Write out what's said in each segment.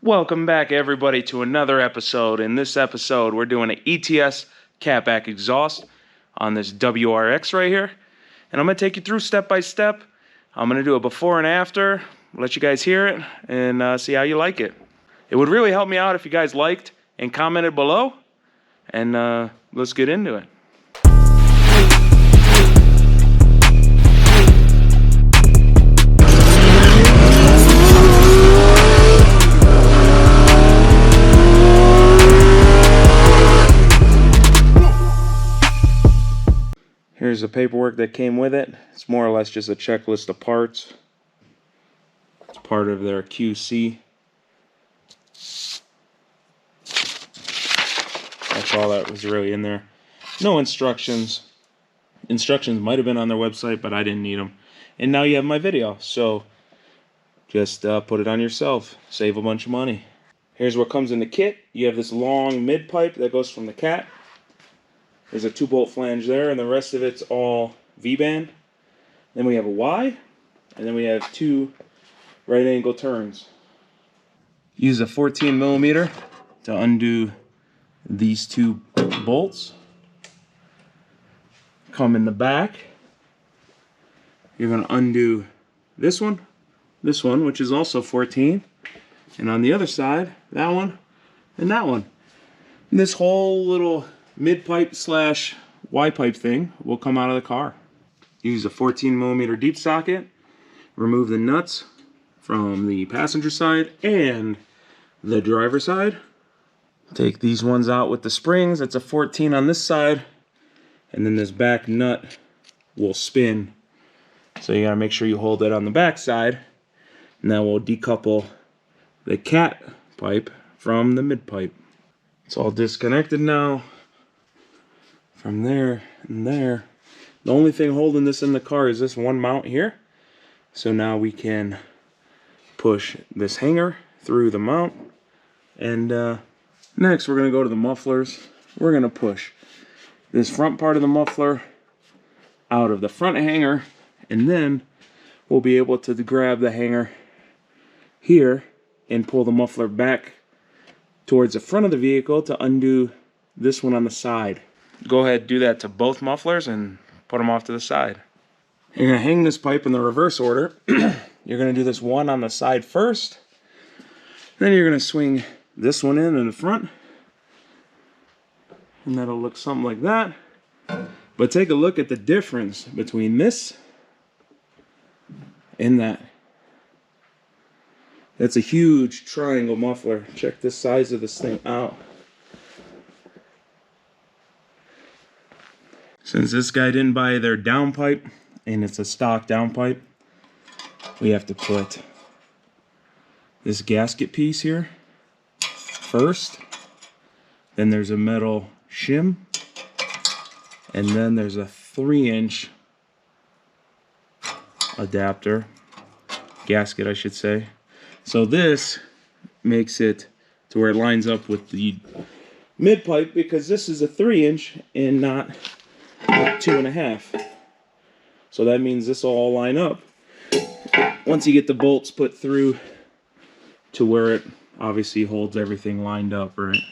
Welcome back, everybody, to another episode. In this episode, we're doing an ETS catback exhaust on this WRX right here. And I'm going to take you through step by step. I'm going to do a before and after, let you guys hear it, and see how you like it. It would really help me out if you guys liked and commented below. And let's get into it. Here's the paperwork that came with it. It's more or less just a checklist of parts. It's part of their QC. That's all that was really in there. No instructions. Instructions might have been on their website, but I didn't need them. And now you have my video, so just put it on yourself. Save a bunch of money. Here's what comes in the kit. You have this long mid pipe that goes from the cat. There's a 2-bolt flange there, and the rest of it's all V-band. Then we have a Y, and then we have 2 right angle turns. Use a 14mm to undo these 2 bolts. Come in the back. You're going to undo this one, which is also 14, and on the other side, that one, and that one. And this whole little mid-pipe slash Y-pipe thing will come out of the car. Use a 14mm deep socket. Remove the nuts from the passenger side and the driver side. Take these ones out with the springs. It's a 14 on this side, and then this back nut will spin. So you gotta make sure you hold it on the back side. And then we'll decouple the cat pipe from the mid-pipe. It's all disconnected now. From there and there. The only thing holding this in the car is this one mount here. So now we can push this hanger through the mount. And next we're going to go to the mufflers. We're going to push this front part of the muffler out of the front hanger. And then we'll be able to grab the hanger here and pull the muffler back towards the front of the vehicle to undo this one on the side. Go ahead and do that to both mufflers and put them off to the side. You're going to hang this pipe in the reverse order. You're going to do this one on the side first. Then you're going to swing this one in the front. And that'll look something like that. But take a look at the difference between this and that. That's a huge triangle muffler. Check the size of this thing out. Since this guy didn't buy their downpipe, and it's a stock downpipe, we have to put this gasket piece here first. Then there's a metal shim, and then there's a 3-inch adapter, gasket I should say. So this makes it to where it lines up with the mid pipe, because this is a 3-inch and not 2.5. So that means this will all line up once you get the bolts put through to where it obviously holds everything lined up, right?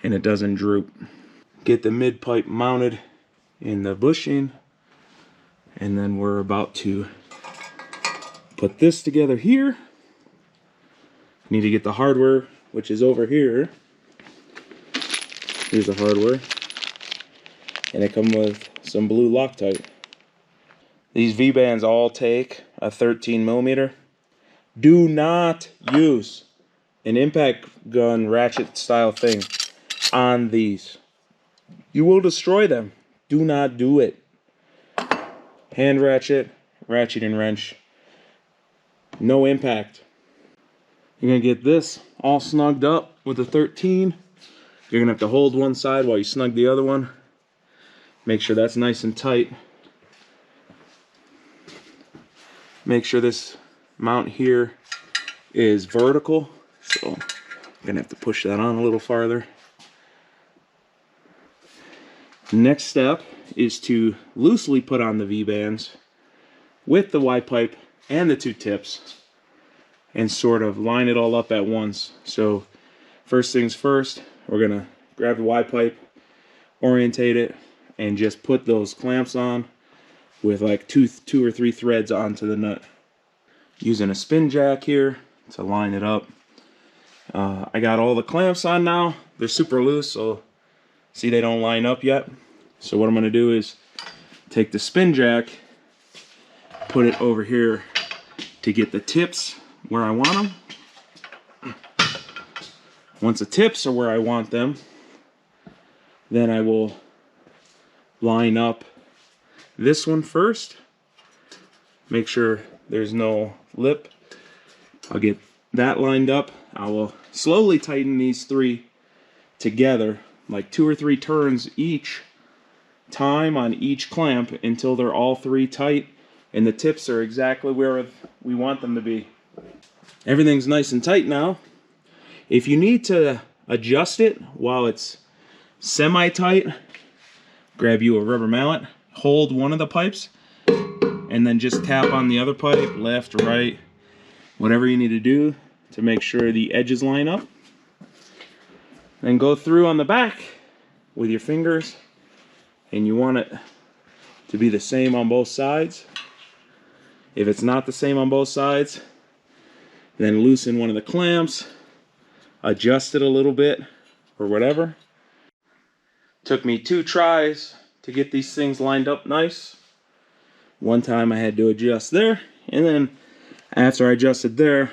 And it doesn't droop. Get the mid pipe mounted in the bushing, and then we're about to put this together here. Need to get the hardware, which is over here. Here's the hardware. And it comes with some blue Loctite. These V-bands all take a 13mm. Do not use an impact gun ratchet style thing on these. You will destroy them. Do not do it. Hand ratchet, ratchet and wrench. No impact. You're going to get this all snugged up with a 13. You're going to have to hold one side while you snug the other one. Make sure that's nice and tight. Make sure this mount here is vertical. So I'm going to have to push that on a little farther. Next step is to loosely put on the V-bands with the Y-pipe and the 2 tips. and sort of line it all up at once. So first things first, we're gonna grab the Y pipe, orientate it, and just put those clamps on with like two or three threads onto the nut. Using a spin jack here to line it up. I got all the clamps on now. They're super loose, so see, they don't line up yet. So what I'm gonna do is take the spin jack, put it over here to get the tips where I want them. Once the tips are where I want them, then I will line up this one first. Make sure there's no lip. I'll get that lined up. I will slowly tighten these three together, like 2 or 3 turns each time on each clamp until they're all 3 tight and the tips are exactly where we want them to be. Everything's nice and tight now. If you need to adjust it while it's semi-tight, grab you a rubber mallet, hold one of the pipes, and then just tap on the other pipe, left, right, whatever you need to do to make sure the edges line up. Then go through on the back with your fingers, and you want it to be the same on both sides. If it's not the same on both sides, then loosen one of the clamps, adjust it a little bit or whatever. Took me 2 tries to get these things lined up nice. One time I had to adjust there, and then after I adjusted there,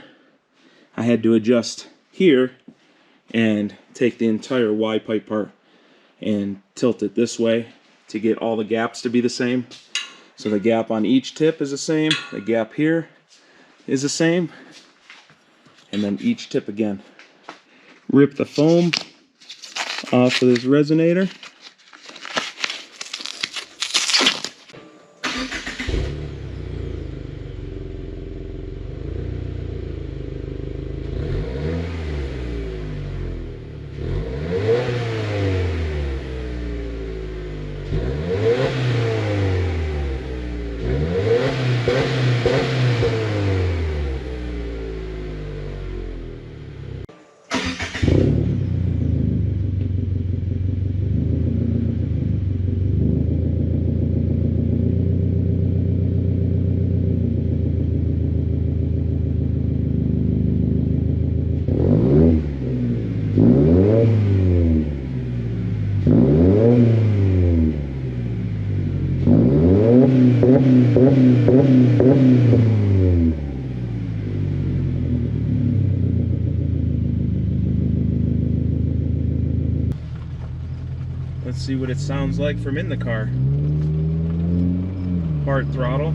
I had to adjust here and take the entire Y pipe part and tilt it this way to get all the gaps to be the same. So the gap on each tip is the same, the gap here is the same, and then each tip again. Rip the foam off of this resonator. Let's see what it sounds like from in the car. Hard throttle.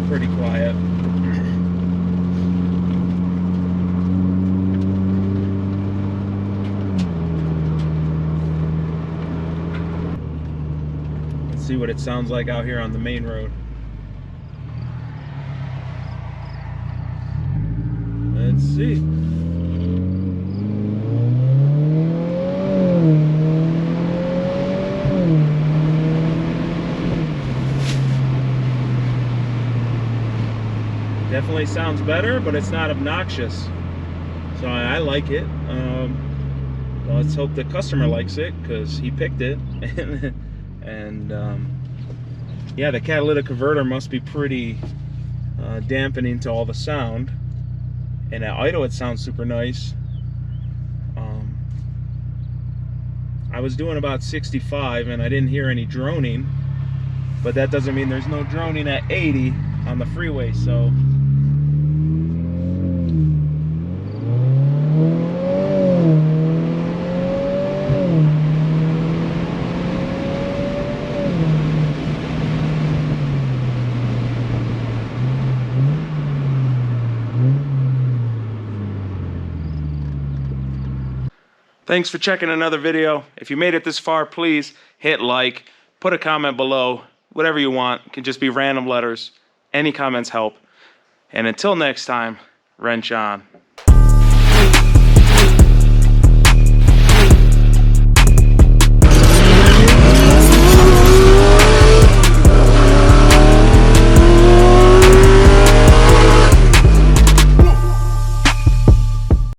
Pretty quiet. Let's see what it sounds like out here on the main road. Let's see. Definitely sounds better, but it's not obnoxious, so I like it. Well, let's hope the customer likes it because he picked it. and yeah, the catalytic converter must be pretty dampening to all the sound, and at idle it sounds super nice. I was doing about 65 and I didn't hear any droning, but that doesn't mean there's no droning at 80 on the freeway. So thanks for checking another video. If you made it this far, please hit like, put a comment below, whatever you want. It can just be random letters. Any comments help. And until next time, wrench on.